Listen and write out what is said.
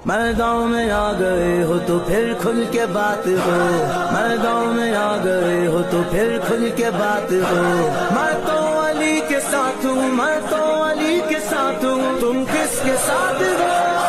मैदान में आ गए हो तो फिर खुल के बात हो, मैदान में आ गए हो तो फिर खुल के बात हो। मैं तो अली के साथ हूँ, मैं तो अली के साथ हूँ, तुम किसके साथ हो?